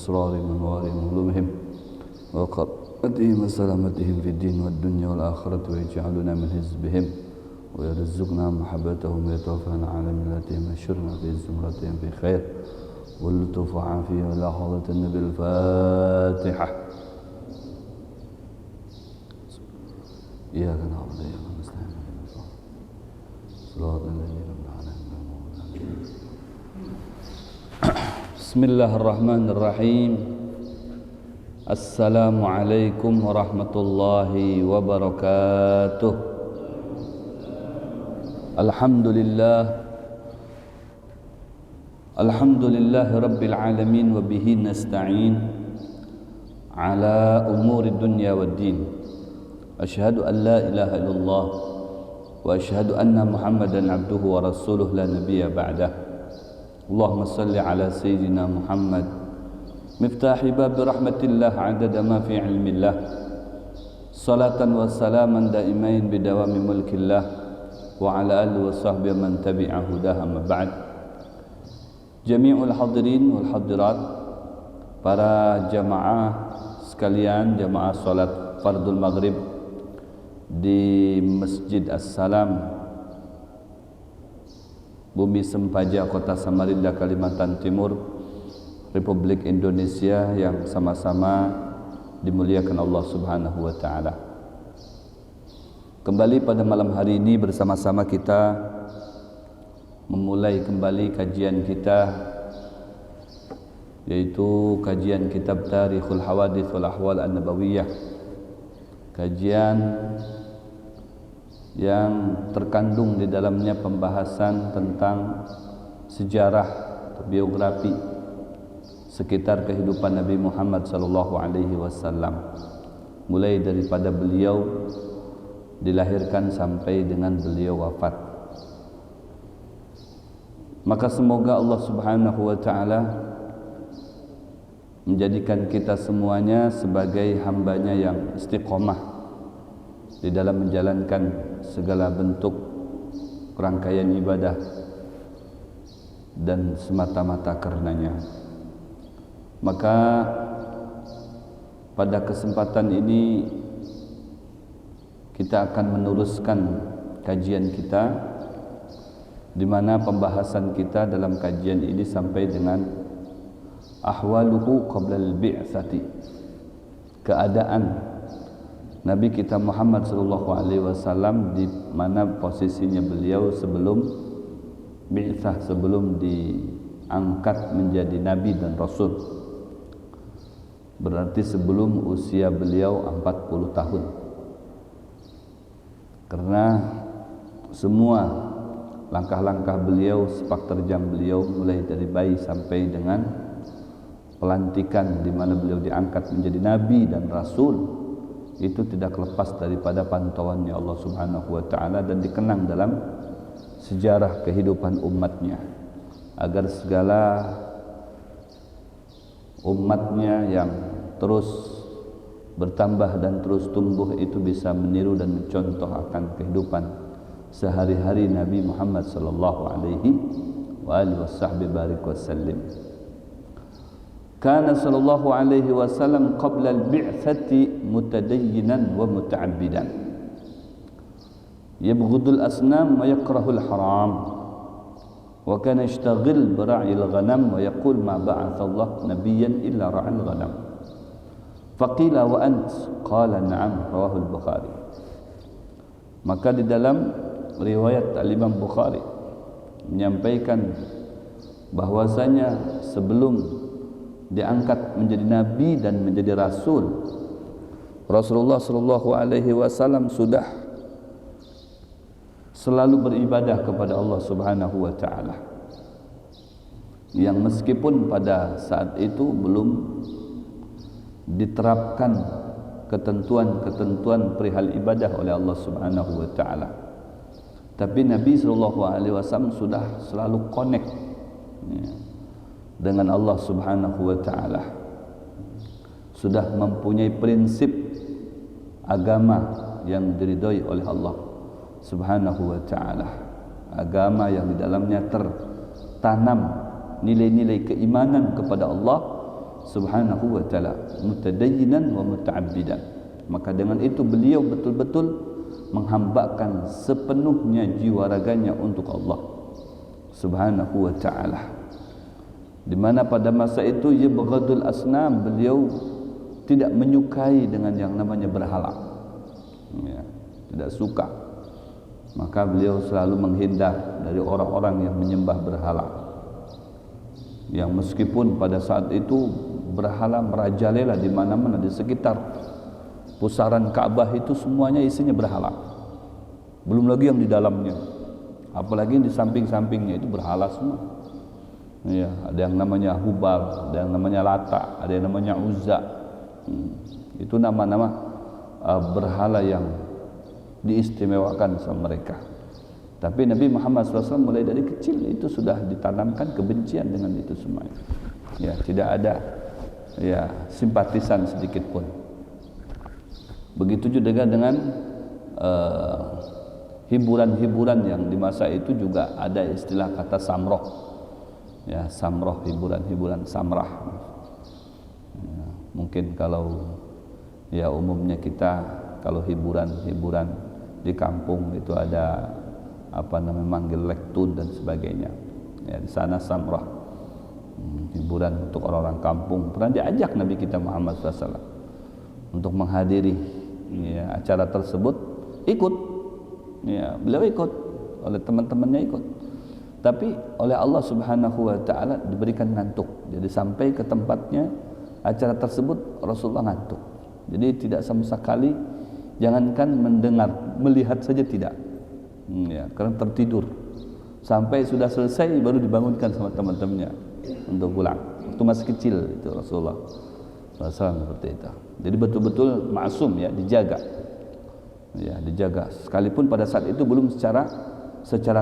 أسرارهم وأنوارهم وعلومهم وقرتهم وسلامتهم في الدين والدنيا والآخرة ويجعلنا من حزبهم ويرزقنا محبتهم ويتوفانا على ملتهم ويشرنا في زمرتهم في خير واللطف وعافية ولا حضرة النبي الفاتحة. إياك نعبد وإياك نستعين صراط الذين أنعمت عليهم. بسم الله الرحمن الرحيم. السلام عليكم ورحمة الله وبركاته. Alhamdulillah Rabbil Alamin wa bihi nasta'in ala umuri dunya wad din. Asyhadu an la ilaha illallah wa asyhadu anna Muhammadan abduhu wa rasuluh la nabiyya ba'dah. Allahumma salli ala sayyidina Muhammad miftahi bab rahmatillah adada ma fi ilmillah. Salatan wa salaman daimain bidawami mulkillah wa ala alihi wa sahbihi man tabi'a hudaha ma ba'd. Jami'ul hadirin wal hadirat, para jamaah sekalian, jamaah salat fardul maghrib di Masjid As-Salam, Bumi Sempaja, Kota Samarinda, Kalimantan Timur, Republik Indonesia, yang sama-sama dimuliakan Allah Subhanahu wa taala. Kembali pada malam hari ini bersama-sama kita memulai kembali kajian kita, yaitu kajian kitab Tarikhul Hawadits wal Ahwal An-Nabawiyah, kajian yang terkandung di dalamnya pembahasan tentang sejarah atau biografi sekitar kehidupan Nabi Muhammad sallallahu alaihi wasallam, mulai daripada beliau dilahirkan sampai dengan beliau wafat. Maka semoga Allah Subhanahu wa taala menjadikan kita semuanya sebagai hambanya yang istiqomah di dalam menjalankan segala bentuk rangkaian ibadah dan semata-mata karenanya. Maka pada kesempatan ini kita akan meneruskan kajian kita, di mana pembahasan kita dalam kajian ini sampai dengan ahwaluhu qabla al-bi'tsati, keadaan Nabi kita Muhammad sallallahu alaihi wasallam, di mana posisinya beliau sebelum bi'tsah, sebelum diangkat menjadi nabi dan rasul. Berarti sebelum usia beliau 40 tahun. Karena semua langkah-langkah beliau, sepak terjang beliau, mulai dari bayi sampai dengan pelantikan di mana beliau diangkat menjadi nabi dan rasul, itu tidak lepas daripada pantauannya Allah Subhanahu wa taala dan dikenang dalam sejarah kehidupan umatnya, agar segala umatnya yang terus bertambah dan terus tumbuh itu bisa meniru dan mencontoh akan kehidupan sehari-hari Nabi Muhammad sallallahu alaihi wa alihi wasallam. Kana sallallahu alaihi wasallam qabla al-bi'tsati mutadayyinan wa muta'abbidan, yabghudul asnam wa yakrahul haram, wa kana yashtaghil bira'il ghanam wa yaqul ma ba'atha Allah nabiyyan illa ra'al ghanam. Faqila wa ant? Qala na'am, rawahul Bukhari. Maka di dalam riwayat Al-Imam Bukhari menyampaikan bahwasanya sebelum diangkat menjadi nabi dan menjadi rasul, Rasulullah sallallahu alaihi wasallam sudah selalu beribadah kepada Allah Subhanahu wa taala, yang meskipun pada saat itu belum diterapkan ketentuan-ketentuan perihal ibadah oleh Allah Subhanahu wa taala, tapi Nabi SAW sudah selalu connect dengan Allah Subhanahu wa taala, sudah mempunyai prinsip agama yang diridhoi oleh Allah Subhanahu wa taala, agama yang di dalamnya tertanam nilai-nilai keimanan kepada Allah Subhanahu wa ta'ala, mutadayyinan wa muta'abbidan. Maka dengan itu beliau betul-betul menghambakan sepenuhnya jiwa raganya untuk Allah Subhanahu wa ta'ala. Di mana pada masa itu yabghadul asnam, beliau tidak menyukai dengan yang namanya berhala, ya, tidak suka. Maka beliau selalu menghindar dari orang-orang yang menyembah berhala, yang meskipun pada saat itu berhala merajalela di mana-mana di sekitar pusaran Ka'bah itu semuanya isinya berhala. Belum lagi yang di dalamnya, apalagi yang di samping-sampingnya itu berhala semua. Ya, ada yang namanya Hubal, ada yang namanya Lata, ada yang namanya Uzza. Itu nama-nama berhala yang diistimewakan sama mereka. Tapi Nabi Muhammad SAW mulai dari kecil itu sudah ditanamkan kebencian dengan itu semuanya. Ya, tidak ada ya simpatisan sedikit pun. Begitu juga dengan hiburan-hiburan yang di masa itu juga ada istilah kata samroh. Ya, samroh, hiburan-hiburan, samrah. Ya, mungkin kalau ya umumnya kita kalau hiburan-hiburan di kampung itu ada apa namanya manggil lektun dan sebagainya. Ya, di sana samrah, hiburan untuk orang-orang kampung. Pernah diajak Nabi kita Muhammad SAW untuk menghadiri ya, acara tersebut, ikut. Ya, beliau ikut, oleh teman-temannya ikut. Tapi oleh Allah Subhanahu wa ta'ala diberikan ngantuk. Jadi sampai ke tempatnya acara tersebut Rasulullah ngantuk. Jadi tidak sama sekali, jangankan mendengar, melihat saja tidak. Ya, karena tertidur. Sampai sudah selesai baru dibangunkan sama teman-temannya untuk pulang. Waktu masih kecil itu Rasulullah SAW seperti itu. Jadi betul-betul maksum ya, dijaga. Ya, dijaga. Sekalipun pada saat itu belum secara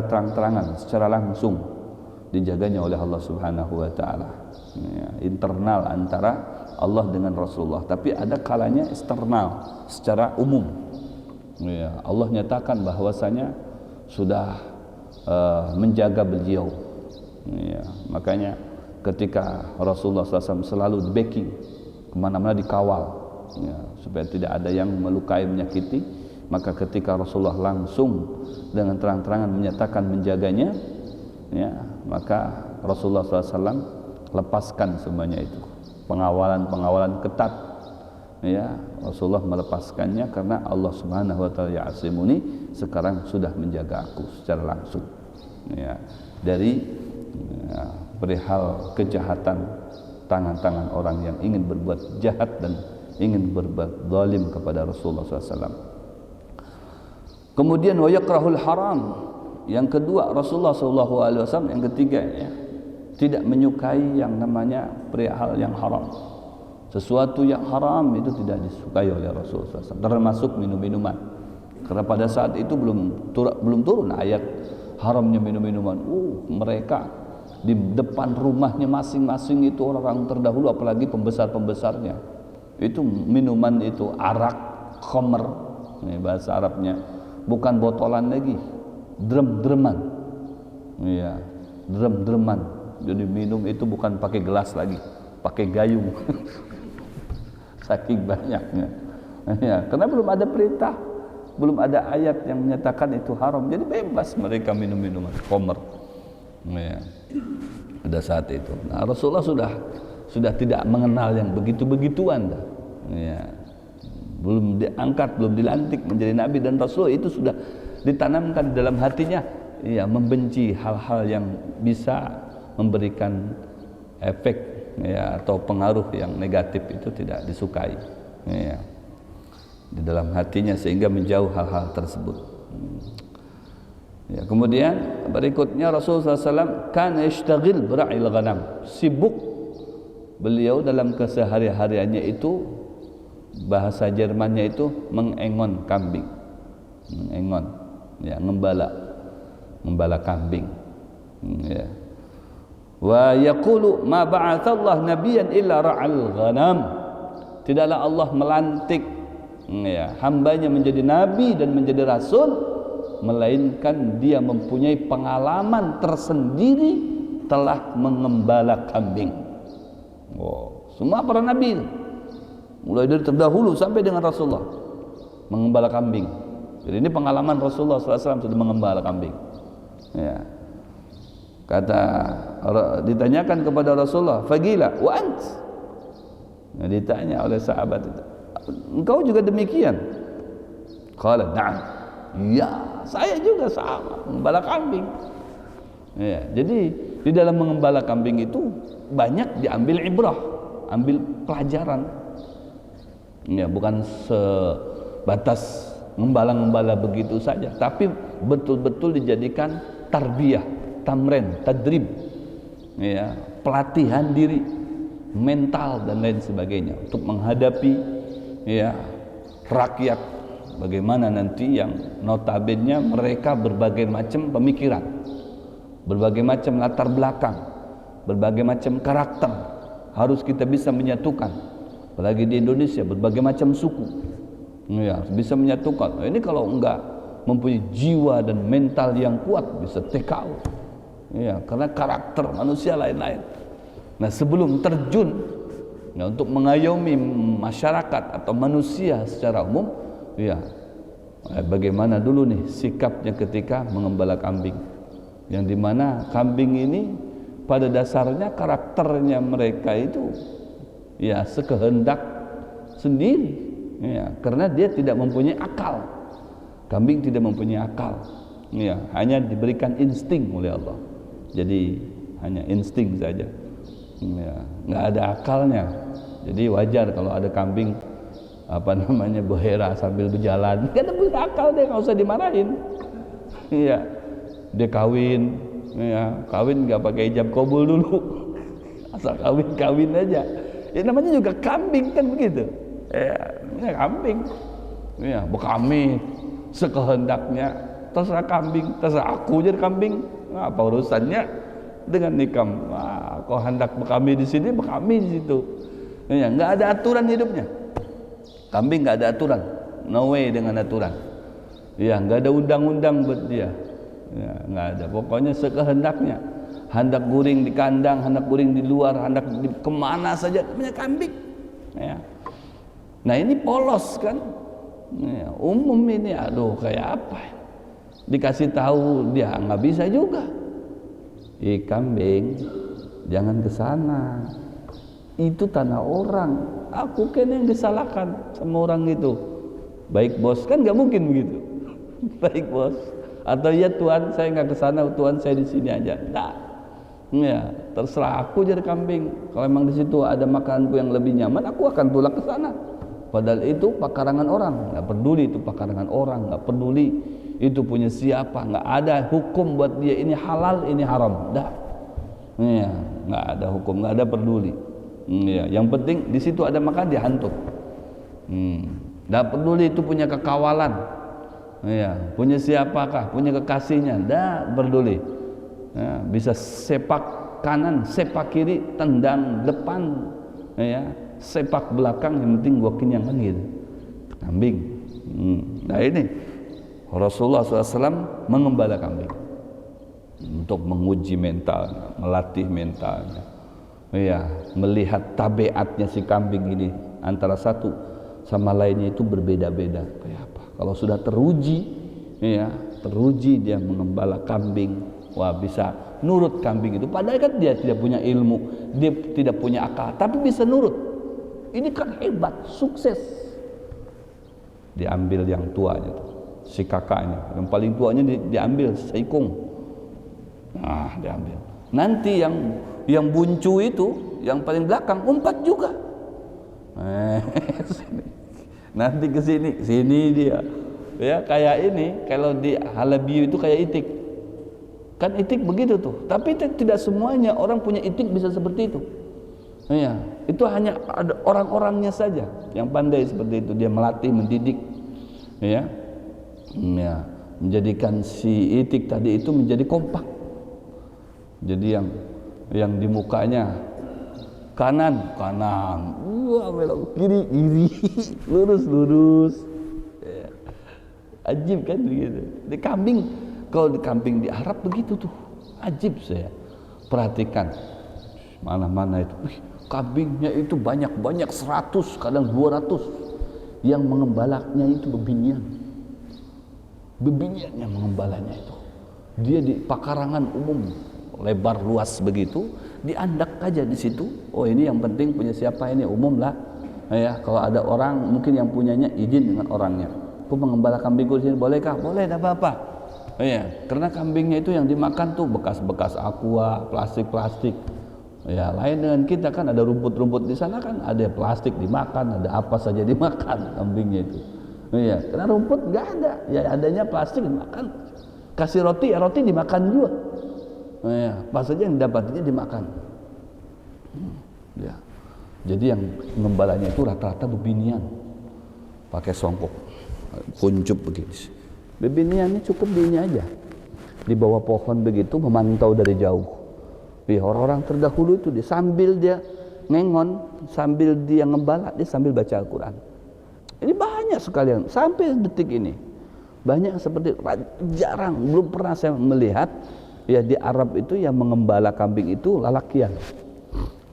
terang-terangan, secara langsung dijaganya oleh Allah Subhanahu wa ta'ala. Ya, internal antara Allah dengan Rasulullah, tapi ada kalanya eksternal secara umum. Ya, Allah nyatakan bahwasanya sudah menjaga beliau. Ya, makanya ketika Rasulullah SAW selalu di backing, kemana-mana dikawal, ya, supaya tidak ada yang melukai, menyakiti. Maka ketika Rasulullah langsung dengan terang-terangan menyatakan menjaganya, ya, maka Rasulullah SAW lepaskan semuanya itu, pengawalan ketat. Ya, Rasulullah melepaskannya karena Allah Subhanahu wa ta'ala ya'asimuni, sekarang sudah menjaga aku secara langsung. Ya, dari ya, perihal kejahatan tangan-tangan orang yang ingin berbuat jahat dan ingin berbuat zalim kepada Rasulullah SAW. Kemudian wa yakrahul haram. Yang kedua Rasulullah SAW, yang ketiga ya, tidak menyukai yang namanya perihal yang haram. Sesuatu yang haram itu tidak disukai oleh Rasulullah SAW, termasuk minum-minuman. Karena pada saat itu belum turun ayat haramnya minum-minuman. Mereka di depan rumahnya masing-masing itu orang terdahulu, apalagi pembesar-pembesarnya, itu minuman itu arak, khamr, ini bahasa Arabnya, bukan botolan lagi, drum-druman. Iya, drum-druman. Jadi minum itu bukan pakai gelas lagi, pakai gayung. Saking banyaknya. Ya, karena belum ada perintah, belum ada ayat yang menyatakan itu haram. Jadi bebas mereka minum minuman khamr. Ya, pada saat itu. Nah, Rasulullah sudah tidak mengenal yang begitu-begituan dah. Ya. Belum diangkat, belum dilantik menjadi nabi dan rasul, itu sudah ditanamkan dalam hatinya, ya, membenci hal-hal yang bisa memberikan efek ya atau pengaruh yang negatif, itu tidak disukai ya di dalam hatinya, sehingga menjauh hal-hal tersebut. Ya, kemudian berikutnya Rasulullah SAW kan yashtaghil bira'il ghanam, sibuk beliau dalam kesehari-hariannya itu, bahasa Jermannya itu mengengon kambing, mengengon, ya, ngembala kambing. Ya. Wa yaqulu ma ba'atsallahu nabiyyan illa ra'al ghanam. Tidaklah Allah melantik ya hambanya menjadi nabi dan menjadi rasul, melainkan dia mempunyai pengalaman tersendiri telah mengembala kambing. Semua para nabi, mulai dari terdahulu sampai dengan Rasulullah, mengembala kambing. Jadi ini pengalaman Rasulullah SAW sudah mengembala kambing. Ya. Ditanyakan kepada Rasulullah, fagila wa ant. Nah, ditanya oleh sahabat itu, engkau juga demikian? Qala na'am. Ya, saya juga sama, mengembala kambing. Ya, jadi di dalam mengembala kambing itu banyak diambil ibrah, ambil pelajaran. Ya, bukan sebatas ngembala-ngembala begitu saja, tapi betul-betul dijadikan tarbiyah, tamren, tadrib, ya, pelatihan diri, mental dan lain sebagainya untuk menghadapi, ya, rakyat. Bagaimana nanti yang notabene mereka berbagai macam pemikiran, berbagai macam latar belakang, berbagai macam karakter, harus kita bisa menyatukan. Apalagi di Indonesia berbagai macam suku, ya, bisa menyatukan. Ini kalau enggak mempunyai jiwa dan mental yang kuat bisa TKO, ya, karena karakter manusia lain-lain. Nah, sebelum terjun, ya, untuk mengayomi masyarakat atau manusia secara umum, ya, bagaimana dulu nih sikapnya ketika mengembala kambing, yang dimana kambing ini pada dasarnya karakternya mereka itu, ya, sekehendak sendiri, ya, karena dia tidak mempunyai akal. Kambing tidak mempunyai akal, ya, hanya diberikan insting oleh Allah. Jadi hanya insting saja, ya, nggak ada akalnya. Jadi wajar kalau ada kambing berhera sambil berjalan, kan punya akal, dia nggak usah dimarahin. Iya, dia kawin, ya, kawin nggak pakai hijab kabul dulu, asal kawin aja. Ya, namanya juga kambing kan begitu. Ya kambing, ya, bekami sekehendaknya, terserah kambing, terserah aku jadi kambing. Nah, apa urusannya dengan nikam? Nah, kau hendak bekami di sini, bekami di situ. Ya, nggak ada aturan hidupnya. Kambing nggak ada aturan, no way dengan aturan. Ya, nggak ada undang-undang buat dia. Ya, nggak ada. Pokoknya sekehendaknya. Hendak guring di kandang, hendak guring di luar, hendak kemana saja, namanya kambing. Ya. Nah, ini polos kan? Ya, umum ini, aduh kayak apa? Dikasih tahu dia nggak bisa juga. Kambing, jangan ke sana. Itu tanah orang. Aku kan yang disalahkan sama orang itu. Baik bos, kan nggak mungkin begitu. Baik bos. Atau ya Tuhan, saya nggak ke sana, Tuhan saya di sini aja. Nah, ya, terserah aku jadi kambing. Kalau memang di situ ada makananku yang lebih nyaman, aku akan pulang ke sana. Padahal itu pakarangan orang, nggak peduli itu pakarangan orang, nggak peduli itu punya siapa, nggak ada hukum buat dia ini halal, ini haram. Dah, ya, nggak ada hukum, nggak ada peduli. Ya, yang penting di situ ada makan dihantuk. Dah peduli itu punya kekawalan, ya, punya siapakah, punya kekasihnya, dah peduli. Ya, bisa sepak kanan, sepak kiri, tendang depan, ya, sepak belakang, yang penting gua kenyang kan gitu. Kambing. Nah ini Rasulullah SAW mengembala kambing untuk menguji mentalnya, melatih mentalnya. Ya, melihat tabiatnya si kambing ini antara satu sama lainnya itu berbeda-beda. Kayak apa? Kalau sudah teruji, ya, teruji dia mengembala kambing, wah bisa nurut kambing itu. Padahal kan dia tidak punya ilmu, dia tidak punya akal, tapi bisa nurut. Ini kan hebat, sukses. Diambil yang tuanya tuh, si kakaknya, yang paling tuanya diambil Saikung. Nah, diambil. Nanti yang buncu itu, yang paling belakang umpat juga. Nanti ke sini dia. Ya, kayak ini, kalau di Halabiu itu kayak itik. Kan itik begitu tuh. Tapi tidak semuanya orang punya itik bisa seperti itu. Ya, itu hanya ada orang-orangnya saja yang pandai seperti itu. Dia melatih, mendidik, ya, ya, menjadikan si itik tadi itu menjadi kompak. Jadi yang di mukanya kanan, wah, belok kiri, lurus. Ya. Ajib kan begitu. Di kambing, kalau di kambing di Arab begitu tuh, ajib saya perhatikan. Mana-mana itu, Kambingnya itu banyak-banyak 100, kadang 200. Yang mengembalanya itu bebinian. Bebinian yang mengembalanya itu. Dia di pakarangan umum, lebar luas begitu, diandak aja di situ. Oh ini yang penting punya siapa ini, umum lah. Ya, kalau ada orang mungkin yang punyanya izin dengan orangnya. Aku mengembala kambingku di sini, bolehkah? Boleh, tidak apa-apa. Ya, karena kambingnya itu yang dimakan tuh bekas-bekas aqua, plastik-plastik. Ya, lain dengan kita kan ada rumput-rumput di sana kan ada plastik dimakan, ada apa saja dimakan kambingnya itu. Ya, karena rumput nggak ada, ya adanya plastik dimakan. Kasih roti, ya roti dimakan juga. Ya, apa saja yang dapatnya dimakan. Ya. Jadi yang ngembalanya itu rata-rata bebinian, pakai songkok, kuncup begitu. Bebiniannya cukup dinya aja, di bawah pohon begitu memantau dari jauh. Orang-orang terdahulu itu sambil dia ngengon, sambil dia ngembala, dia sambil baca Al-Quran. Ini banyak sekali sampai detik ini. Banyak seperti jarang, belum pernah saya melihat ya di Arab itu yang mengembala kambing itu lalakian.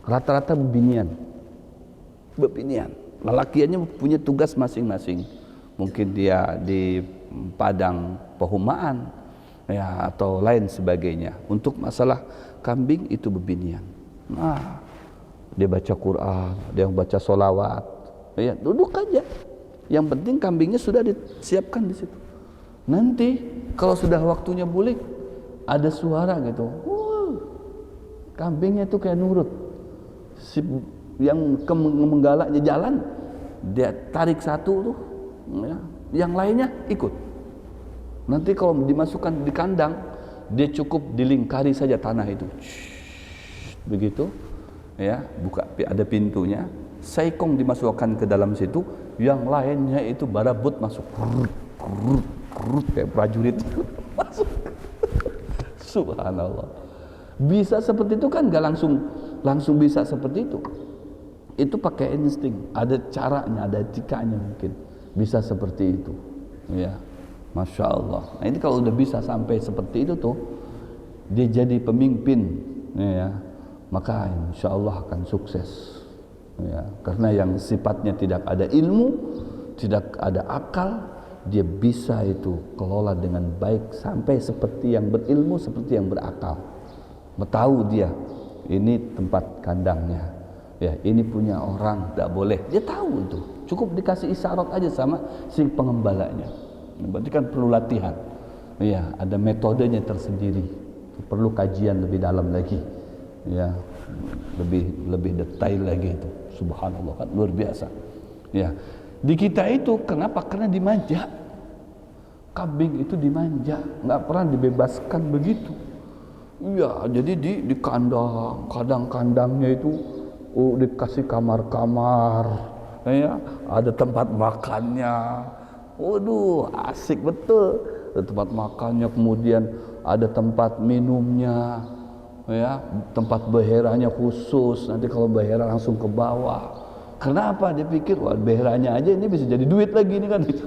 Rata-rata bebinian. Lalakiannya punya tugas masing-masing. Mungkin dia di padang pehumaan ya atau lain sebagainya. Untuk masalah kambing itu bebinian. Nah, dia baca Quran, dia baca solawat. Ya, duduk aja. Yang penting kambingnya sudah disiapkan di situ. Nanti kalau sudah waktunya bulik, ada suara gitu. Kambingnya itu kayak nurut. Si yang menggalaknya jalan, dia tarik satu tuh, ya, yang lainnya ikut. Nanti kalau dimasukkan di kandang, dia cukup dilingkari saja tanah itu. Begitu, ya, buka ada pintunya, saikong dimasukkan ke dalam situ, yang lainnya itu barabut masuk. Kayak prajurit masuk. Subhanallah. Bisa seperti itu kan, gak langsung bisa seperti itu. Itu pakai insting, ada caranya, ada etikanya mungkin. Bisa seperti itu. Ya. Masya Allah. Nah ini kalau udah bisa sampai seperti itu tuh, dia jadi pemimpin, ya, maka insya Allah akan sukses. Ya, karena yang sifatnya tidak ada ilmu, tidak ada akal, dia bisa itu kelola dengan baik sampai seperti yang berilmu, seperti yang berakal. Tahu dia, ini tempat kandangnya, ya, ini punya orang, tidak boleh. Dia tahu itu, cukup dikasih isyarat aja sama si pengembalanya. Berarti kan perlu latihan, ya, ada metodenya tersendiri, perlu kajian lebih dalam lagi, ya, lebih detail lagi itu. Subhanallah, kan luar biasa. Ya, di kita itu kenapa? Karena dimanja. Kambing itu dimanja, nggak pernah dibebaskan begitu. Ya, jadi di kandang-kandangnya itu dikasih kamar-kamar, ya, ada tempat makannya. Waduh, asik betul. Ada tempat makannya, kemudian ada tempat minumnya, ya, tempat beheranya khusus. Nanti kalau behera langsung ke bawah. Kenapa? Dia pikir, wah, beheranya aja ini bisa jadi duit lagi ini kan itu.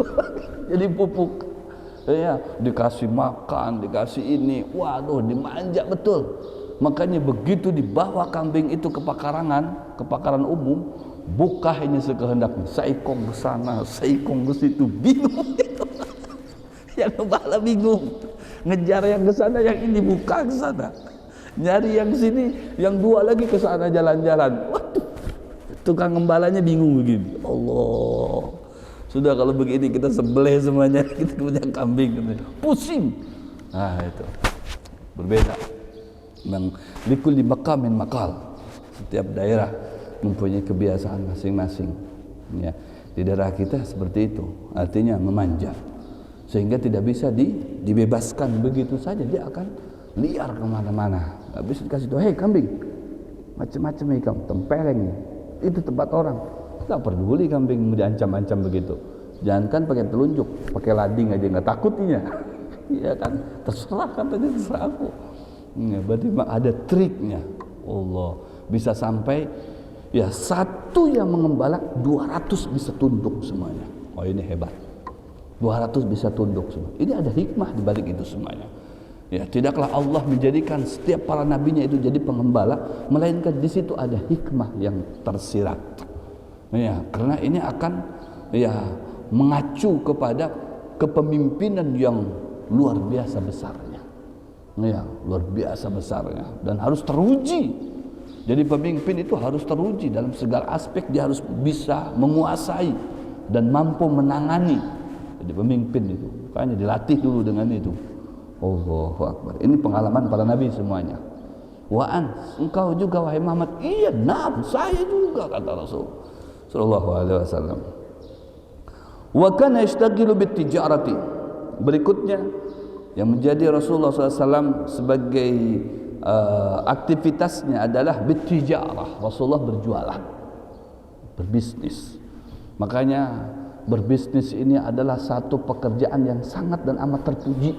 Jadi pupuk. Ya, dikasih makan, dikasih ini. Waduh, dimanja betul. Makanya begitu dibawa kambing itu ke pakaran umum, buka ini sekehendaknya, saikong ke sana, saikong ke situ, bingung gitu. Yang kepala bingung, ngejar yang ke sana, yang ini buka ke sana, nyari yang sini, yang dua lagi ke sana jalan-jalan. Waduh, tukang gembalanya bingung begini. Allah, sudah kalau begini kita sebelah semuanya, kita punya kambing, pusing. Nah itu berbeda. Likulli maqamin maqal. Setiap daerah mempunyai kebiasaan masing-masing. Ya, di daerah kita seperti itu, artinya memanja, sehingga tidak bisa dibebaskan begitu saja, dia akan liar kemana-mana. Nggak bisa dikasih tahu, hei kambing, macam-macam nih kamu, tempeleng, itu tempat orang. Nggak peduli kambing diancam-ancam begitu. Jangankan pakai telunjuk, pakai lading aja nggak takutnya. Iya kan, terserah katanya, terserah aku. Ya, berarti ada triknya. Allah, bisa sampai ya satu yang mengembala 200 bisa tunduk semuanya. Oh ini hebat. 200 bisa tunduk semua. Ini ada hikmah di balik itu semuanya. Ya, tidaklah Allah menjadikan setiap para nabinya itu jadi pengembala, melainkan di situ ada hikmah yang tersirat. Ya, karena ini akan mengacu kepada kepemimpinan yang luar biasa besarnya. Ya, luar biasa besarnya dan harus teruji. Jadi pemimpin itu harus teruji dalam segala aspek, dia harus bisa menguasai dan mampu menangani. Jadi pemimpin itu, makanya dilatih dulu dengan itu. Allahu Akbar. Ini pengalaman para nabi semuanya. Engkau juga wahai Muhammad? Iya, saya juga, kata Rasul sallallahu alaihi wasallam. Wa kana yashtagilu bitijarati. Berikutnya yang menjadi Rasulullah SAW sebagai aktivitasnya adalah bitijarah. Rasulullah berjualan, berbisnis. Makanya berbisnis ini adalah satu pekerjaan yang sangat dan amat terpuji.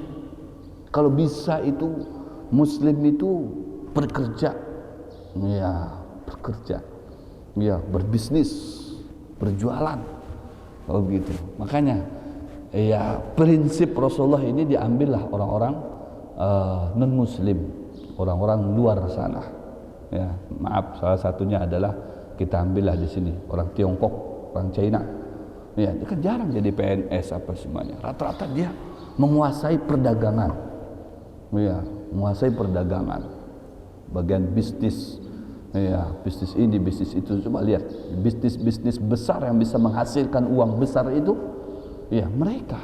Kalau bisa itu Muslim itu bekerja, berbisnis, berjualan, kalau begitu. Makanya prinsip Rasulullah ini diambillah orang-orang non Muslim, orang-orang luar sana. Ya, maaf, salah satunya adalah kita ambillah di sini orang Tiongkok, orang China. Ya, dia kan jarang jadi PNS apa semuanya. Rata-rata dia menguasai perdagangan. Ya, menguasai perdagangan, bagian bisnis, bisnis ini, bisnis itu. Coba lihat bisnis-bisnis besar yang bisa menghasilkan uang besar itu, mereka.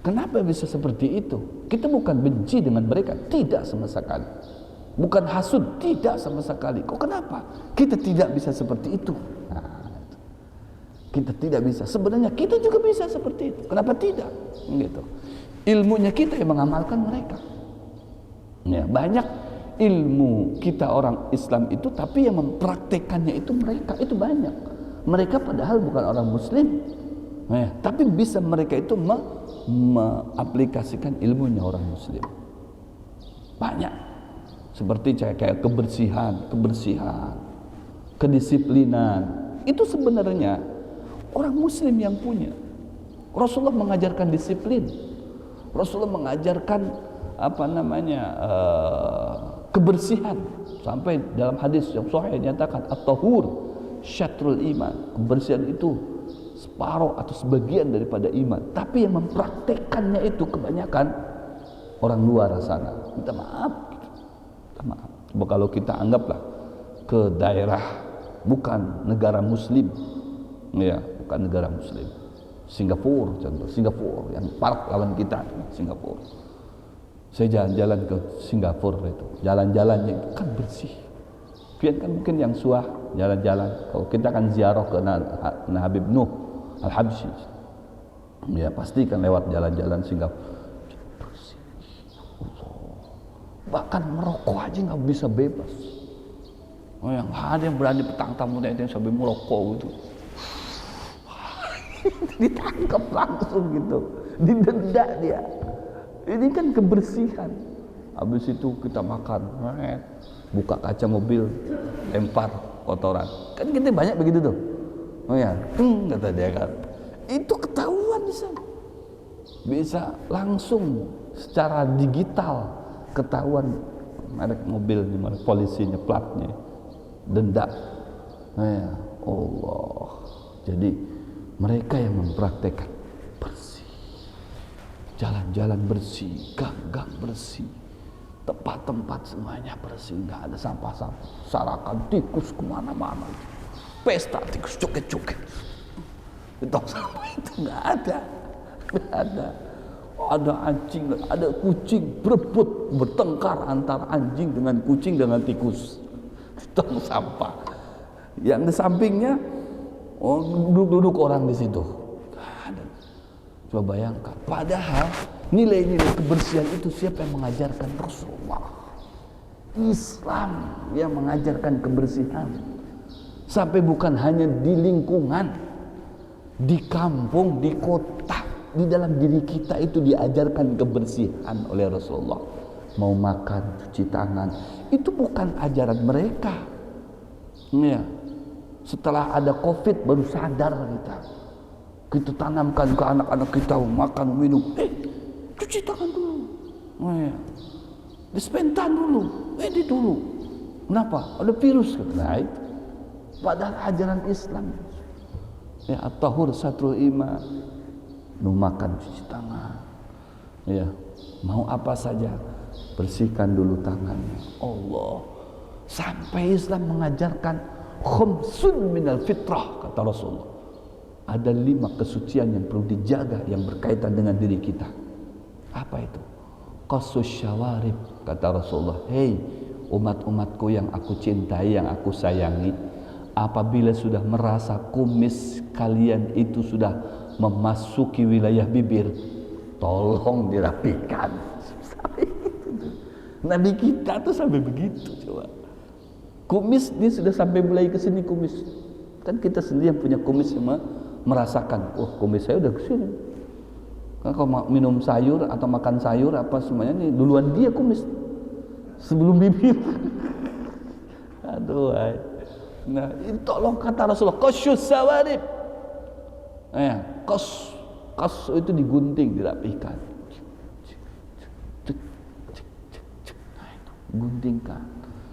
Kenapa bisa seperti itu? Kita bukan benci dengan mereka, tidak sama sekali. Bukan hasud, tidak sama sekali. Kok kenapa kita tidak bisa seperti itu? Kita tidak bisa. Sebenarnya kita juga bisa seperti itu. Kenapa tidak? Gitu. Ilmunya kita yang mengamalkan mereka. Ya, banyak ilmu kita orang Islam itu, tapi yang mempraktekannya itu mereka, itu banyak. Mereka padahal bukan orang Muslim, tapi bisa mereka itu mengaplikasikan ilmunya orang Muslim. Banyak. Seperti kayak kebersihan, kedisiplinan. Itu sebenarnya orang Muslim yang punya. Rasulullah mengajarkan disiplin. Rasulullah mengajarkan kebersihan, sampai dalam hadis yang sahih dinyatakan at-tahur syatrul iman. Kebersihan itu separuh atau sebagian daripada iman. Tapi yang mempraktekannya itu kebanyakan orang luar sana. Minta maaf. Coba kalau kita anggaplah ke daerah bukan negara Muslim, bukan negara Muslim. Singapura, contoh Singapura yang park lawan kita, Singapura. Saya jalan-jalan ke Singapura itu, jalan-jalannya itu kan bersih. Pian kan mungkin yang suah jalan-jalan. Kalau kita kan ziarah ke Habib Nuh Al-Habsyi, ya pasti kan lewat jalan-jalan Singapura. Bersih. Bahkan merokok aja nggak bisa bebas. Yang ada yang berani petang tamu itu yang sampai merokok gitu. Ditangkap langsung gitu, didenda dia. Ini kan kebersihan. Habis itu kita makan, buka kaca mobil, lempar kotoran. Kan kita banyak begitu tuh. Kata dia kan. Itu ketahuan bisa langsung secara digital ketahuan merek mobilnya, merek polisinya, platnya, denda. Allah. Jadi mereka yang mempraktekkan bersih, jalan-jalan bersih, gang-gang bersih, tempat-tempat semuanya bersih, nggak ada sampah-sampah, sarakan tikus kemana-mana, pesta tikus joget-joget, tong sampah itu nggak ada. Ada anjing, ada kucing berebut, bertengkar antara anjing dengan kucing dengan tikus, tong sampah. Yang di sampingnya duduk-duduk orang di situ. Coba bayangkan. Padahal nilai-nilai kebersihan itu siapa yang mengajarkan? Rasulullah. Islam yang mengajarkan kebersihan. Sampai bukan hanya di lingkungan, di kampung, di kota, di dalam diri kita itu diajarkan kebersihan oleh Rasulullah. Mau makan, cuci tangan, itu bukan ajaran mereka. Setelah ada COVID baru sadar kita tanamkan ke anak-anak kita, makan minum, cuci tangan dulu. Oh ya, dispentan dulu, ini dulu. Kenapa? Ada virus kata itu. Padahal ajaran Islam. Ya, at-tahur satrul iman. Nu makan cuci tangan. Ya, mau apa saja bersihkan dulu tangannya. Allah. Sampai Islam mengajarkan khamsun minal fitrah kata Rasulullah. Ada 5 kesucian yang perlu dijaga yang berkaitan dengan diri kita. Apa itu? Qasus syawarib kata Rasulullah. Hei umat-umatku yang aku cintai, yang aku sayangi, apabila sudah merasa kumis kalian itu sudah memasuki wilayah bibir, tolong dirapikan. Nabi kita tuh sampai begitu. Coba kumis dia sudah sampai mulai ke sini kumis. Kan kita sendiri yang punya kumis yang merasakan, oh kumis saya udah ke sini. Kan kalau minum sayur atau makan sayur apa semuanya nih duluan dia kumis sebelum bibir. Aduh, ay. Nah, itu tolong kata Rasulullah, qasyus sawarib. Ya, qas itu digunting, dirapikan. Nah, itu guntingkan,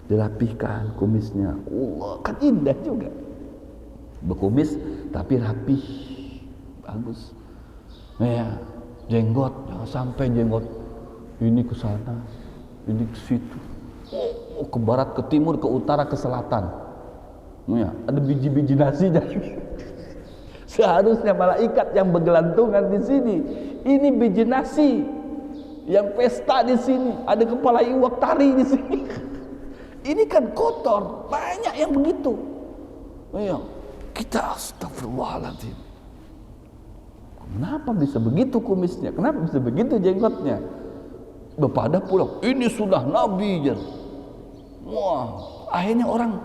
dirapihkan kumisnya. Allah, kan indah juga. Berkumis tapi rapih, bagus. Ya, jenggot jangan sampai jenggot ini ke sana, ini ke situ. Oh, ke barat, ke timur, ke utara, ke selatan. Ya, ada biji-biji nasinya. Seharusnya malaikat yang bergelantungan di sini, ini biji nasi. Yang pesta di sini, ada kepala iwak tari di sini. Ini kan kotor, banyak yang begitu. Ya, kita astagfirullahaladzim. Kenapa bisa begitu kumisnya? Kenapa bisa begitu jenggotnya? Pada pulang, ini sudah Nabi. Wah, akhirnya orang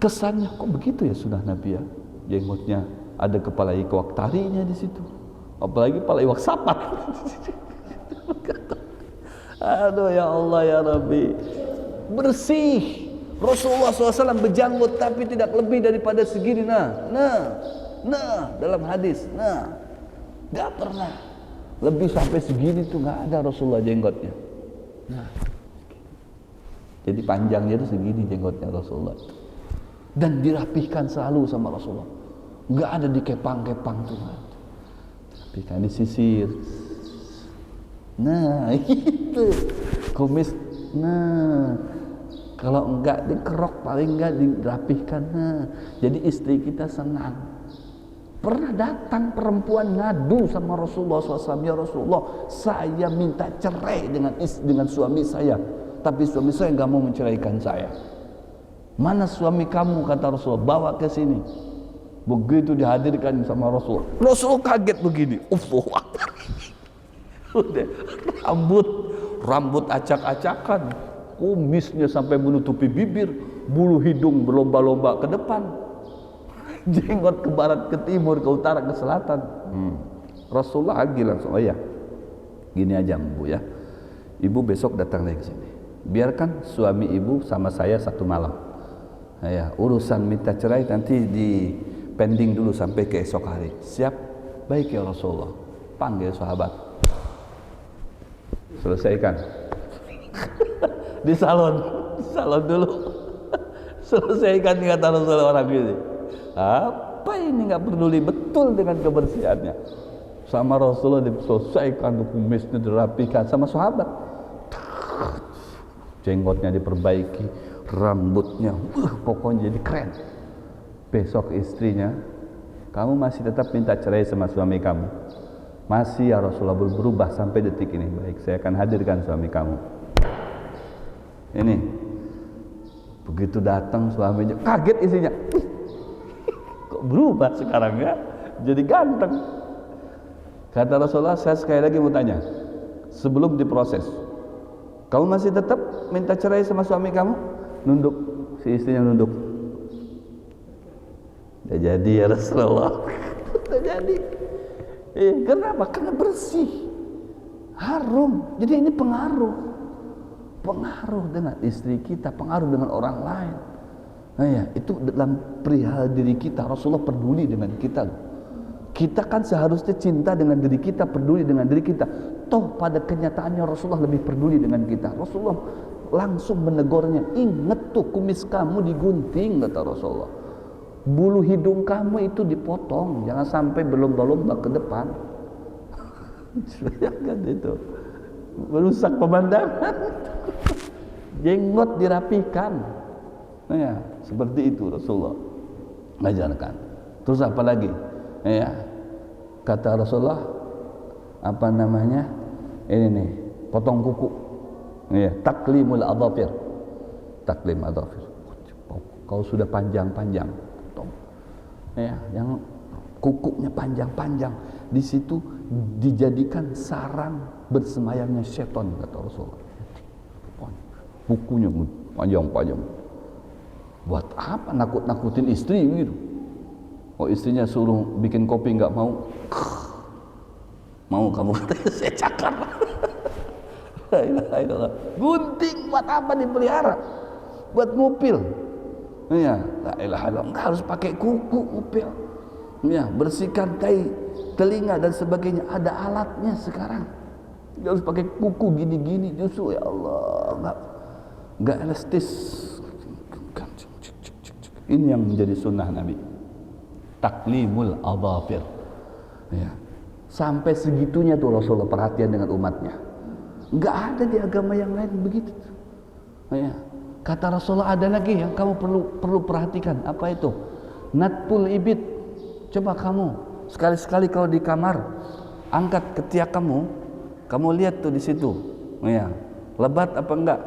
kesannya kok begitu ya sudah Nabi ya. Jenggotnya ada kepala iwak tarinya di situ. Apalagi kepala iwak sapat. Aduh ya Allah ya Rabbi. Bersih. Rasulullah SAW berjanggut tapi tidak lebih daripada segini. Nah, dalam hadis. Gak pernah lebih sampai segini tuh, gak ada Rasulullah jenggotnya. Nah, jadi panjangnya itu segini jenggotnya Rasulullah. Dan dirapihkan selalu sama Rasulullah. Gak ada dikepang-kepang tuh. Rapihkan, disisir. Nah, itu kumis. Nah, kalau enggak dikerok, paling enggak dirapihkan. Nah, jadi istri kita senang. Pernah datang perempuan ngadu sama Rasulullah SAW, ya Rasulullah, saya minta cerai dengan suami saya, tapi suami saya enggak mau menceraikan saya. Mana suami kamu, kata Rasulullah, bawa ke sini. Begitu dihadirkan sama Rasulullah, Rasulullah kaget begini. Udah, rambut acak-acakan, kumisnya sampai menutupi bibir, bulu hidung berlomba-lomba ke depan, jenggot ke barat, ke timur, ke utara, ke selatan. Rasulullah lagi langsung, oh ya, gini aja Bu ya, ibu besok datang lagi ke sini. Biarkan suami ibu sama saya satu malam. Ya, urusan minta cerai nanti di pending dulu sampai ke esok hari. Siap? Baik ya Rasulullah. Panggil sahabat. Selesaikan. Di salon dulu. Selesaikan, kata Rasulullah orang ini. Apa ini, nggak peduli betul dengan kebersihannya. Sama Rasulullah diselesaikan, kumisnya dirapikan sama sahabat. Jenggotnya diperbaiki, rambutnya, pokoknya jadi keren. Besok istrinya, kamu masih tetap minta cerai sama suami kamu? Masih ya Rasulullah, berubah sampai detik ini. Baik, saya akan hadirkan suami kamu. Ini begitu datang suaminya, kaget istrinya. Kok berubah sekarang ya? Jadi ganteng. Kata Rasulullah, saya sekali lagi mau tanya, sebelum diproses, kamu masih tetap minta cerai sama suami kamu? Nunduk, si istrinya nunduk. Udah jadi ya Rasulullah. Udah jadi. Kenapa? Karena bersih, harum. Jadi ini pengaruh dengan istri kita, pengaruh dengan orang lain. Nah ya, itu dalam perihal diri kita. Rasulullah peduli dengan kita. Kita kan seharusnya cinta dengan diri kita, peduli dengan diri kita. toh pada kenyataannya Rasulullah lebih peduli dengan kita. Rasulullah langsung menegurnya, ingat tuh kumis kamu digunting, kata Rasulullah, bulu hidung kamu itu dipotong, jangan sampai berlomba-lomba ke depan. Bayangkan itu, merusak pemandangan. Jenggot dirapikan, ya, seperti itu Rasulullah mengajarkan. Terus apa lagi? Ya, kata Rasulullah, apa namanya? Ini nih, potong kuku. Ya, taklimul adhafir. Taklim adhafir. Kalau sudah panjang-panjang, potong. Ya, yang kukunya panjang-panjang, di situ dijadikan sarang bersemayamnya setan, kata Rasulullah. Kukunya panjang-panjang. Buat apa nakut-nakutin istri gitu? Oh, istrinya suruh bikin kopi nggak mau. Mau kamu katanya saya cakar. Gunting buat apa dipelihara? Buat ngupil. Ya, la ilaha illallah, harus pakai kuku ngupil. Ya, bersihkan tai, telinga dan sebagainya, ada alatnya sekarang. Dia harus pakai kuku gini-gini, justru ya Allah enggak elastis. Ini yang menjadi sunnah Nabi, taklimul adhafir. Ya. Sampai segitunya tuh Rasulullah perhatian dengan umatnya. Enggak ada di agama yang lain begitu. Ya. Kata Rasulullah, ada lagi yang kamu perlu perhatikan. Apa itu? Natpul ibit. Coba kamu sekali-sekali kalau di kamar, angkat ketiak kamu lihat tuh di situ. Ya. Lebat apa enggak?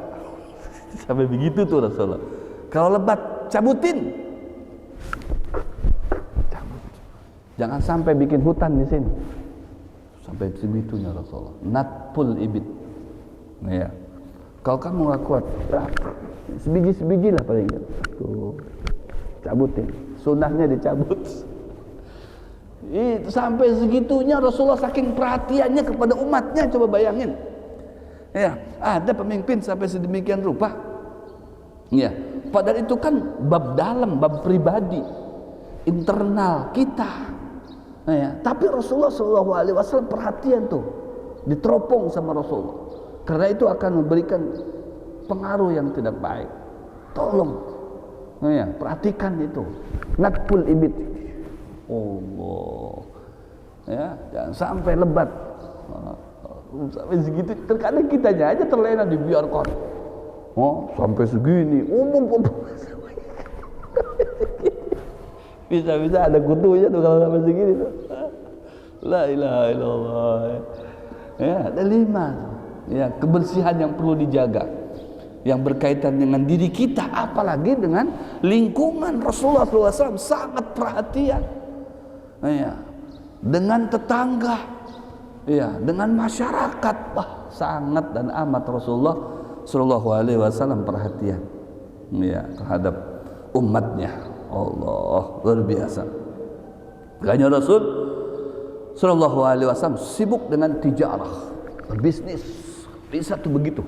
Sampai begitu tuh Rasulullah. Kalau lebat, cabutin. Cabut. Jangan sampai bikin hutan di sini. Sampai segitunya Rasulullah. Natpul ibit. Ya. Kalau kamu nggak kuat, sebiji-sebiji lah paling. Tuh, cabutin. Sunnahnya dicabut. Itu sampai segitunya Rasulullah saking perhatiannya kepada umatnya, coba bayangin. Ya, ada pemimpin sampai sedemikian rupa. Ya, padahal itu kan bab dalam, bab pribadi, internal kita. Ya, tapi Rasulullah SAW perhatian tuh, diteropong sama Rasulullah. Karena itu akan memberikan pengaruh yang tidak baik. Tolong, ya, perhatikan itu. Natpul ibit. Allah, ya, jangan sampai lebat. Sampai segitu, terkadang kitanya aja terlena dibiarkan. Oh, sampai segini, umum. Bisa-bisa ada kutunya tuh kalau sampai segini tuh. La ilaha illallah. Ya, ada 5. Ya, kebersihan yang perlu dijaga, yang berkaitan dengan diri kita, apalagi dengan lingkungan. Rasulullah SAW sangat perhatian. Ya, dengan tetangga, ya, dengan masyarakat, wah, sangat dan amat Rasulullah Shallallahu Alaihi Wasallam perhatian, ya, terhadap umatnya. Allah, luar biasa. Makanya Rasul Shallallahu Alaihi Wasallam sibuk dengan tijarah, berbisnis. Bisa tuh begitu.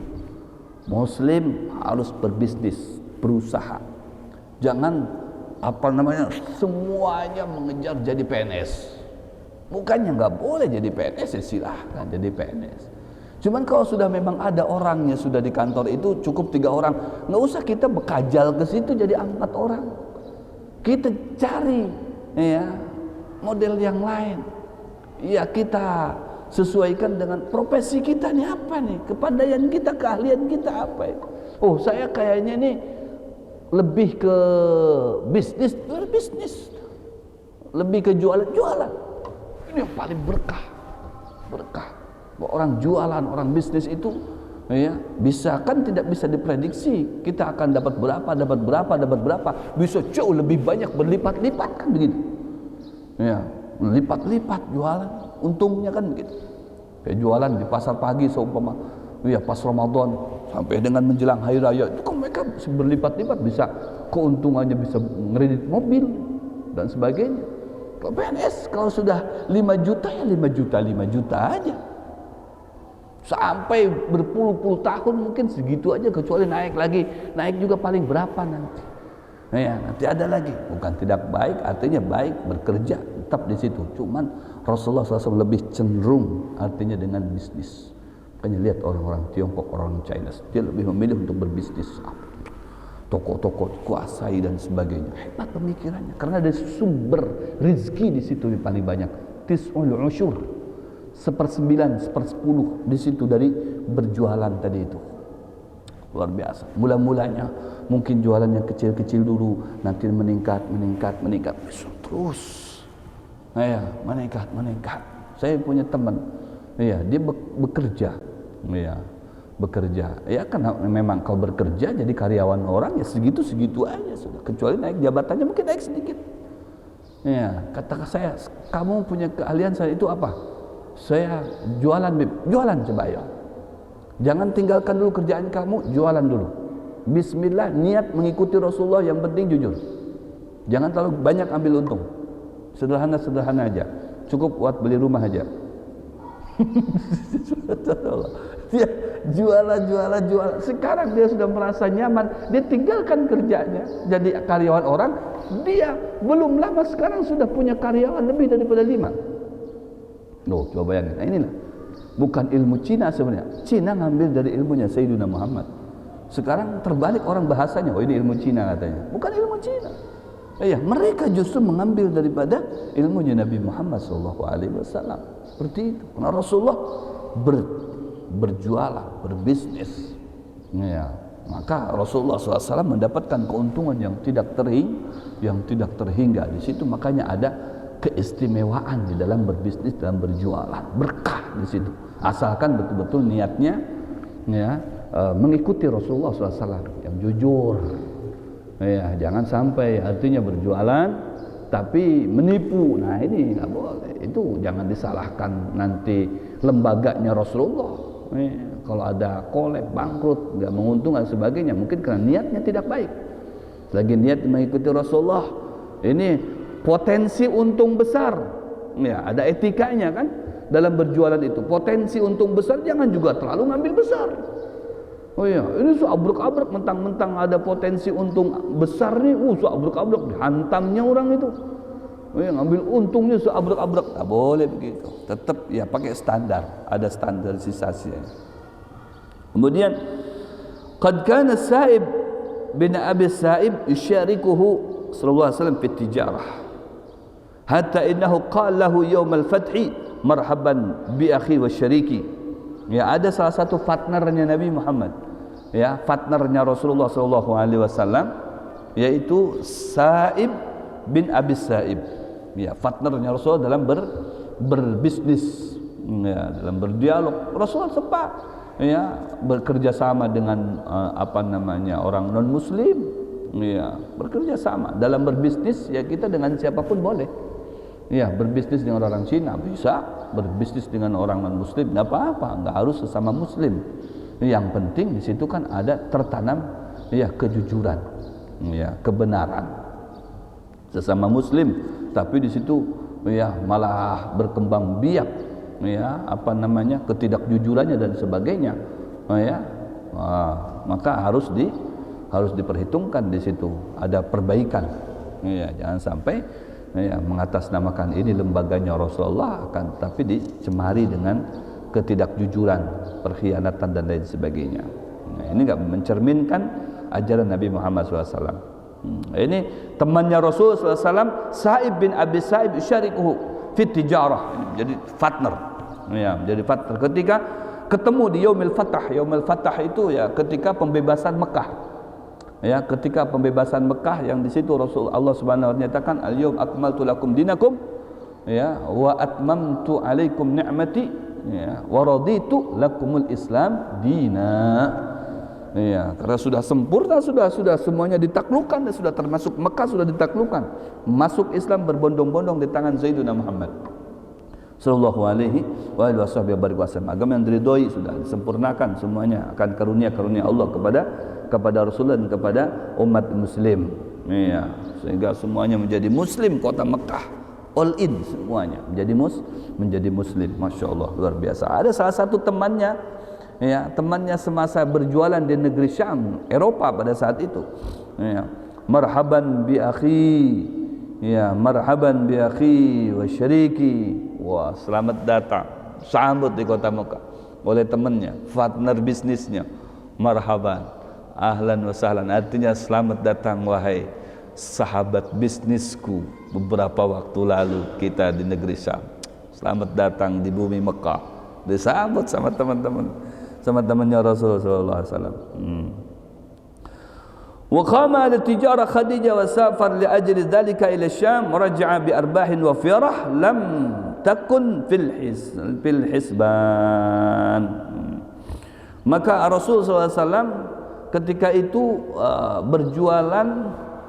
Muslim harus berbisnis, berusaha. Jangan apa namanya semuanya mengejar jadi PNS. Bukannya nggak boleh jadi PNS, ya silahkan jadi PNS. Cuman kalau sudah memang ada orangnya sudah di kantor itu cukup 3 orang, nggak usah kita bekajal ke situ jadi 4 orang. Kita cari, ya, model yang lain. Ya, kita sesuaikan dengan profesi kita nih, apa nih, kepandaian kita, keahlian kita apa ya. Oh, saya kayaknya nih lebih ke bisnis, lebih ke jualan. Ini yang paling berkah. Orang jualan, orang bisnis itu, ya, bisa kan tidak bisa diprediksi kita akan dapat berapa, bisa jauh lebih banyak, berlipat-lipat kan begitu. Ya, lipat-lipat jualan, untungnya kan begitu. Kayak jualan di pasar pagi seumpama, ya, pas Ramadan sampai dengan menjelang hari raya itu kan mereka berlipat-lipat, bisa keuntungannya bisa ngeredit mobil dan sebagainya. Kalau PNS kalau sudah 5 juta ya 5 juta aja. Sampai berpuluh-puluh tahun mungkin segitu aja, kecuali naik juga paling berapa nanti. Nah, ya, nanti ada lagi. Bukan tidak baik, artinya baik, bekerja tetap di situ. Cuman Rasulullah SAW lebih cenderung artinya dengan bisnis. Makanya lihat orang-orang Tiongkok, orang China, dia lebih memilih untuk berbisnis. Toko-toko kuasai dan sebagainya. Hebat pemikirannya, karena ada sumber rezeki di situ yang paling banyak. Tis'ul usyur, 1/9, 1/10 di situ dari berjualan tadi itu. Luar biasa. Mula-mulanya mungkin jualannya kecil-kecil dulu, nanti meningkat terus. Ya, meningkat. Saya punya teman, ya, dia bekerja, ya, bekerja. Ya karena memang kalau bekerja jadi karyawan orang ya segitu aja sudah. Kecuali naik jabatannya mungkin naik sedikit. Ya, kata saya, kamu punya keahlian saya itu apa? Saya jualan, jualan coba ya. Jangan tinggalkan dulu kerjaan kamu, jualan dulu. Bismillah, niat mengikuti Rasulullah, yang penting jujur. Jangan terlalu banyak ambil untung. Sederhana aja. Cukup buat beli rumah aja. Dia jualan. Sekarang dia sudah merasa nyaman. Dia tinggalkan kerjanya, jadi karyawan orang. Dia belum lama sekarang sudah punya karyawan lebih daripada 5. Loh, coba bayangin. Nah, inilah bukan ilmu Cina sebenarnya. Cina ngambil dari ilmunya Sayyidina Muhammad. Sekarang terbalik orang bahasanya. Oh, ini ilmu Cina katanya. Bukan ilmu Cina. Ya, mereka justru mengambil daripada ilmunya Nabi Muhammad SAW. Seperti itu. Karena Rasulullah berjualan, berbisnis. Ya, maka Rasulullah SAW mendapatkan keuntungan yang tidak terhingga di situ. Makanya ada keistimewaan di dalam berbisnis, dalam berjualan, berkah di situ. Asalkan betul-betul niatnya, ya, mengikuti Rasulullah SAW yang jujur. Ya, jangan sampai artinya berjualan tapi menipu. Nah, ini nggak boleh. Itu jangan disalahkan nanti lembaganya Rasulullah. Ya, kalau ada kolab, bangkrut, nggak menguntungkan sebagainya, mungkin karena niatnya tidak baik. Lagi niat mengikuti Rasulullah, ini potensi untung besar. Ya, ada etikanya kan dalam berjualan itu. Potensi untung besar, jangan juga terlalu ngambil besar. Oh iya, ini seabrek-abrek, mentang-mentang ada potensi untung besar nih, seabrek-abrek, dihantamnya orang itu. Oh iya, ngambil untungnya seabrek-abrek. Tak boleh begitu. Tetap ya pakai standar, ada standarisasinya. Kemudian, qad kana Sa'ib bin Abi Sa'ib yusyarikuhu sallallahu alaihi wasallam fi tijarah. Hatta innahu qala lahu yawm al-fathi marhaban bi akhi wa syariki. Ya, ada salah satu partnernya Nabi Muhammad, ya, partnernya Rasulullah SAW, yaitu Sa'ib bin Abi Sa'ib. Ya, partnernya Rasulullah dalam berbisnis, ya, dalam berdialog. Rasulullah sempat, ya, bekerja sama dengan orang non Muslim, ya, bekerja sama dalam berbisnis. Ya, kita dengan siapapun boleh. Ya, berbisnis dengan orang Cina bisa, berbisnis dengan orang non-Muslim tidak apa-apa, nggak harus sesama Muslim. Yang penting di situ kan ada tertanam, ya, kejujuran, ya, kebenaran sesama Muslim. Tapi di situ, ya, malah berkembang biak, ya, ketidakjujurannya dan sebagainya, ya, maka harus diperhitungkan di situ, ada perbaikan. Ya, jangan sampai, ya, mengatasnamakan ini lembaganya Rasulullah tapi dicemari dengan ketidakjujuran, perkhianatan dan lain sebagainya. Nah, ini enggak mencerminkan ajaran Nabi Muhammad SAW. Ini temannya Rasulullah SAW, Sa'ib bin Abi Sa'ib yusyarikuhu fi tijarah, jadi partner. Ya, menjadi partner ketika ketemu di Yaumil Fath. Yaumil Fath itu, ya, ketika pembebasan Mekah. Ya, ketika pembebasan Mekah yang di situ Rasulullah Subhanahu wa taala menyatakan al-yaum akmaltu lakum dinakum, ya, wa atmamtu alaikum ni'mati, ya, wa raditu lakumul Islam dina. Ya, karena sudah sempurna, sudah semuanya ditaklukkan, dan sudah termasuk Mekah sudah ditaklukkan. Masuk Islam berbondong-bondong di tangan Sayyidina Muhammad sallallahu alaihi wasallam. Agama yang diridhoi sudah disempurnakan semuanya akan karunia-karunia Allah kepada Rasulullah dan kepada umat muslim. Ya, sehingga semuanya menjadi muslim, kota Mekah all in semuanya menjadi muslim. Masya Allah, luar biasa. Ada salah satu temannya, ya, temannya semasa berjualan di negeri Syam, Eropa pada saat itu. Ya, marhaban bi akhi, ya, marhaban bi akhi wa syariki wah selamat datang, sambut di kota Mekah oleh temannya, partner bisnisnya, marhaban, ahlan wa sahlan, artinya selamat datang wahai sahabat bisnisku beberapa waktu lalu kita di negeri Syam, selamat datang di bumi Mekah, disambut sama teman-temannya Rasulullah sallallahu alaihi wasallam. Wa qama al-tijara Khadijah wa safar li ajli dhalika ila Syam raja'a bi arbahin wa firah lam takun fil hisban. Maka Rasulullah SAW ketika itu berjualan,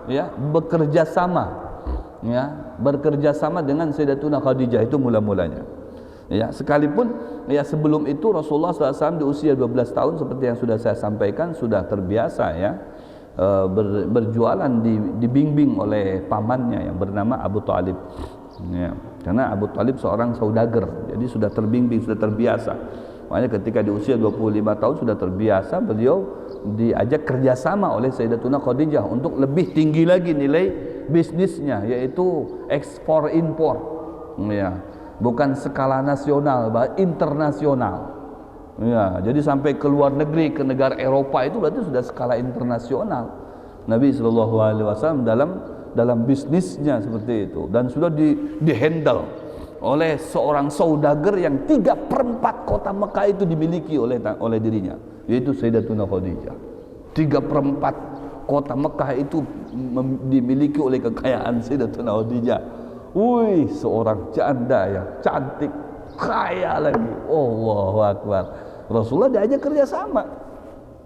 ya, bekerja sama dengan Sayyidatuna Khadijah, itu mula-mulanya. Ya, sekalipun ya sebelum itu Rasulullah SAW di usia 12 tahun seperti yang sudah saya sampaikan sudah terbiasa ya berjualan dibimbing oleh pamannya yang bernama Abu Thalib. Ya, karena Abu Thalib seorang saudagar, jadi sudah terbimbing, sudah terbiasa. Makanya ketika di usia 25 tahun sudah terbiasa, beliau diajak kerjasama oleh Sayyidatuna Khadijah untuk lebih tinggi lagi nilai bisnisnya, yaitu ekspor impor. Ya, bukan skala nasional, bahkan internasional. Ya, jadi sampai ke luar negeri, ke negara Eropa itu berarti sudah skala internasional. Nabi SAW dalam bisnisnya seperti itu, dan sudah dihandle oleh seorang saudagar yang 3/4 kota Mekah itu dimiliki oleh dirinya, yaitu Sayyidatuna Khadijah. 3/4 kota Mekah itu dimiliki oleh kekayaan Sayyidatuna Khadijah. Wih, seorang janda yang cantik, kaya lagi. Allahu Akbar. Rasulullah diajak kerjasama,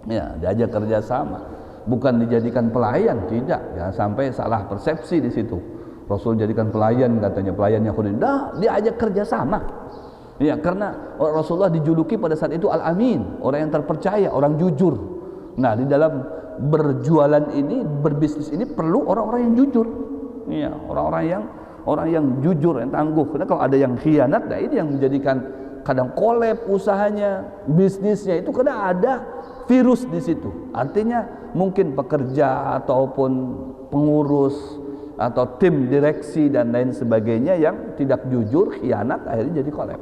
ya, diajak kerjasama, bukan dijadikan pelayan, tidak, ya, sampai salah persepsi di situ. Rasul jadikan pelayan, katanya pelayannya Khadijah, diajak kerjasama, ya, karena Rasulullah dijuluki pada saat itu Al-Amin, orang yang terpercaya, orang jujur. Nah, di dalam berjualan ini, berbisnis ini perlu orang-orang yang jujur, ya, orang yang jujur, yang tangguh. Karena kalau ada yang khianat, nah ini yang menjadikan kadang kolab usahanya, bisnisnya itu karena ada virus di situ. Artinya mungkin pekerja ataupun pengurus atau tim direksi dan lain sebagainya yang tidak jujur, khianat, akhirnya jadi kolab.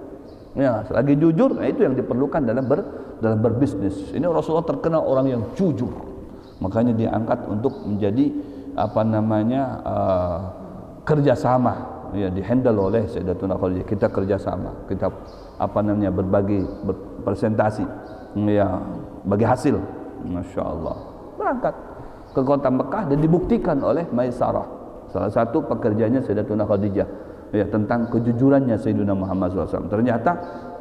Ya, selagi jujur, nah itu yang diperlukan dalam berbisnis. Ini Rasulullah terkenal orang yang jujur, makanya diangkat untuk menjadi kerjasama, ya, dihandle oleh Sayyidatuna Khadijah. Kita kerjasama, kita berbagi presentasi, ya, bagi hasil. Masya Allah, berangkat ke kota Mekah dan dibuktikan oleh Maisarah, salah satu pekerjanya Sayyidatuna Khadijah, ya, tentang kejujurannya Sayyidina Muhammad SAW. Ternyata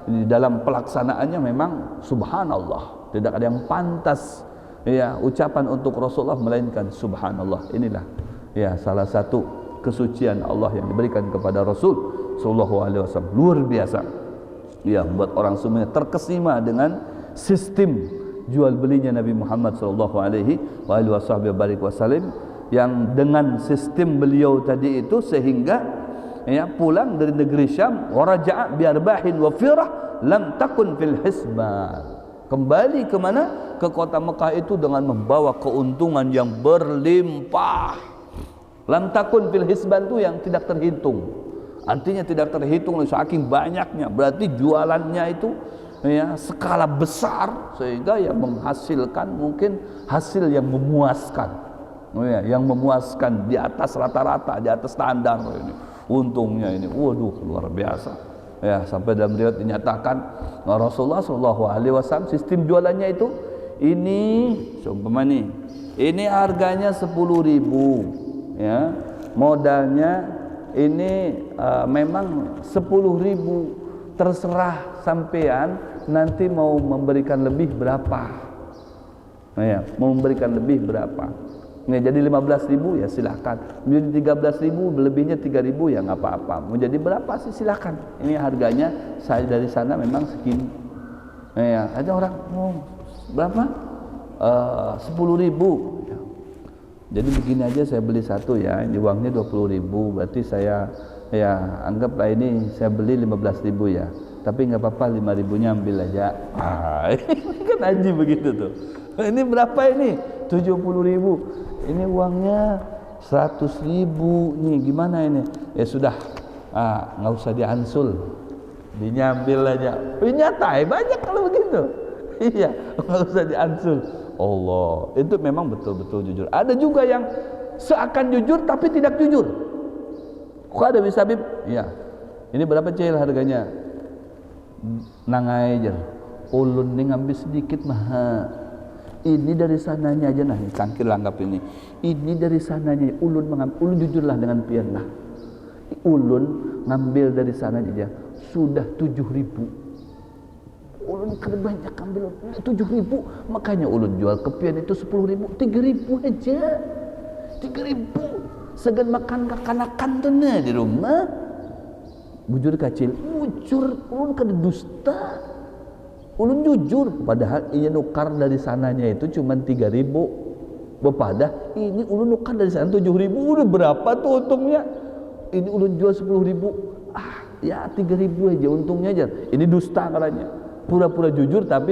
di dalam pelaksanaannya memang subhanallah, tidak ada yang pantas, ya, ucapan untuk Rasulullah melainkan subhanallah. Inilah, ya, salah satu kesucian Allah yang diberikan kepada Rasul sallallahu alaihi wasallam, luar biasa. Ya, membuat orang semuanya terkesima dengan sistem jual belinya Nabi Muhammad sallallahu alaihi wasallam, yang dengan sistem beliau tadi itu sehingga, ya, pulang dari negeri Syam waraja'a bi arbahin wa firah lam takun fil hisban. Kembali ke mana? Ke kota Mekah itu dengan membawa keuntungan yang berlimpah. Lam takun fil hisban itu yang tidak terhitung. Artinya tidak terhitung saking banyaknya. Berarti jualannya itu, ya, skala besar sehingga yang menghasilkan mungkin hasil yang memuaskan. Ya, yang memuaskan di atas rata-rata, di atas standar ini. Untungnya ini, waduh, luar biasa. Ya, sampai dalam riwayat dinyatakan Rasulullah SAW sistem jualannya itu ini, seumpama ini harganya 10.000, ya, modalnya ini memang 10.000, terserah sampean nanti mau memberikan lebih berapa, ya, mau memberikan lebih berapa. Nah, jadi 15.000 ya silahkan, menjadi 13.000, lebihnya 3.000 ya nggak apa-apa. Mau jadi berapa sih silahkan. Ini harganya saya dari sana memang segini. Ya, ada orang mau berapa? 10.000. Jadi begini aja, saya beli satu, ya, ini uangnya 20.000, berarti saya, ya, anggaplah ini saya beli 15.000, ya, tapi nggak apa-apa, 5.000-nya ambil aja. Kan haji begitu tuh. Ini berapa ini? 70.000. Ini uangnya 100.000 nih, gimana ini? Ya sudah, nggak usah diansul, dinyambil aja. Nyata banyak kalau begitu. Iya, nggak usah diansul. Allah, itu memang betul-betul jujur. Ada juga yang seakan jujur tapi tidak jujur. Kok ada bisa bib? Iya. Ini berapa cil harganya? Nangai aja. Ulun nih ngambil sedikit mah. Ini dari sananya aja nah, cangkir anggap ini. Ini dari sananya. Ulun mengambil, ulun jujurlah dengan pian lah. Ulun ngambil dari sana aja sudah 7.000. Ulun kan banyak ambil 7.000, makanya ulun jual ke pian itu 10.000, 3.000 aja. 3.000 segan makan kekanakan tuh di rumah. Bujur kecil, bujur ulun kada dusta. Ulun jujur, padahal ini nukar dari sananya itu cuma 3.000. Bepadah ini ulun nukar dari sana 7.000, udah berapa tuh untungnya? Ini ulun jual 10.000. Ya 3.000 aja untungnya aja. Ini dusta katanya. Pura-pura jujur tapi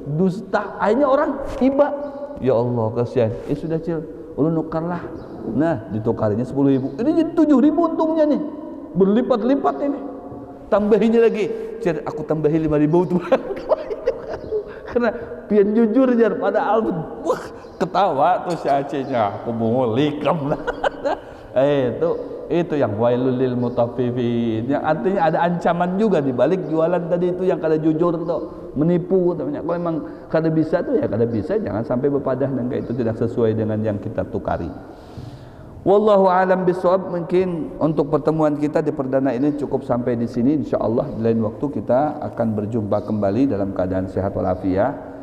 dusta. Akhirnya orang iba. Ya Allah kasihan. Sudah cil, ulun nukarlah. Nah, ditukarinya 10.000. Ini jadi 7.000 untungnya nih. Berlipat-lipat ini. Tambahinnya lagi. Cil, aku tambahin 5.000 tuh. Karena pian jujur jar padahal wah ketawa tuh si Acehnya. Aku mau likam lah. Itu yang wailul lil mutaffifin, yang artinya ada ancaman juga di balik jualan tadi itu yang kada jujur tuh, menipu namanya. Kalau memang kada bisa tuh ya kada bisa, jangan sampai berpadah dan itu tidak sesuai dengan yang kita tukari. Wallahu alam bisawab. Mungkin untuk pertemuan kita di perdana ini cukup sampai di sini. Insyaallah di lain waktu kita akan berjumpa kembali dalam keadaan sehat walafiat.